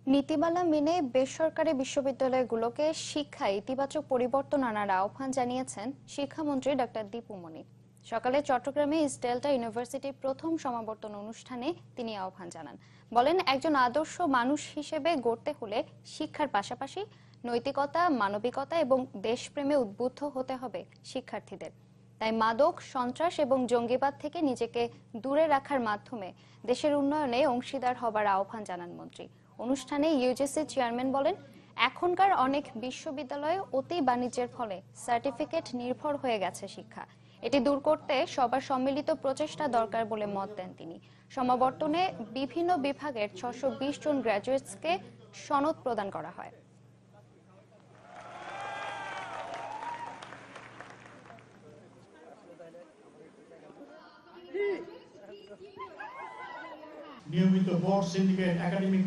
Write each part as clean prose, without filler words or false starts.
নীতিমালা মেনে বেসরকারি বিশ্ববিদ্যালয়গুলোকে শিক্ষায় ইতিবাচক পরিবর্তন আনার আহ্বান জানিয়েছেন শিক্ষামন্ত্রী ডক্টর দীপু মনি। সকালে চট্টগ্রামে ইস্ট ডেল্টা ইউনিভার্সিটির প্রথম সমাবর্তন অনুষ্ঠানে তিনি আহ্বান জানান। বলেন, একজন আদর্শ মানুষ হিসেবে গড়তে হলে শিক্ষার পাশাপাশি নৈতিকতা, মানবিকতা এবং দেশপ্রেমে উদ্বুদ্ধ হতে হবে শিক্ষার্থীদের। তাই মাদক, সন্ত্রাস এবং জঙ্গিবাদ থেকে নিজেকে দূরে রাখার মাধ্যমে দেশের উন্নয়নে অংশীদার হবার আহ্বান জানান মন্ত্রী। অনুষ্ঠানে ইউজিসি চেয়ারম্যান বলেন, এখনকার অনেক বিশ্ববিদ্যালয়ে অতি বাণিজ্যের ফলে সার্টিফিকেট নির্ভর হয়ে গেছে শিক্ষা। এটি দূর করতে সবার সম্মিলিত প্রচেষ্টা দরকার বলে মত দেন তিনি। সমাবর্তনে বিভিন্ন বিভাগের 620 জন গ্র্যাজুয়েটসকে সনদ প্রদান করা হয়। নিয়মিত বোর্ড, সিন্ডিকেট, একাডেমিক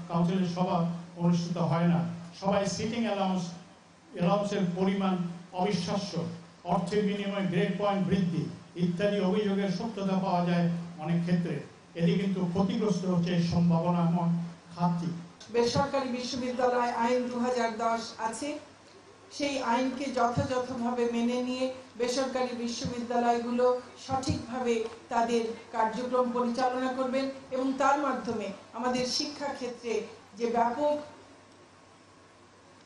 কাউন্সিলের সভা অনুষ্ঠিত হয় না। সবাই সিটিং অ্যালাউন্সের পরিমাণ অবিশ্বাস্য, অর্থের বিনিময়ে গ্রেড পয়েন্ট বৃদ্ধি ইত্যাদি অভিযোগের সত্যতা পাওয়া যায় অনেক ক্ষেত্রে। এটি কিন্তু ক্ষতিগ্রস্ত হচ্ছে সম্ভাবনাময় খাতটি। বেসরকারি বিশ্ববিদ্যালয় আইন 2010 আছে, সেই আইনকে যথাযথভাবে মেনে নিয়ে বেসরকারি বিশ্ববিদ্যালয়গুলো সঠিকভাবে তাদের কার্যক্রম পরিচালনা করবেন এবং তার মাধ্যমে আমাদের শিক্ষা ক্ষেত্রে যে ব্যাপক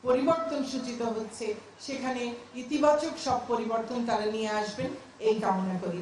পরিবর্তন সূচিত হচ্ছে সেখানে ইতিবাচক সব পরিবর্তন তারা নিয়ে আসবেন, এই কামনা করি।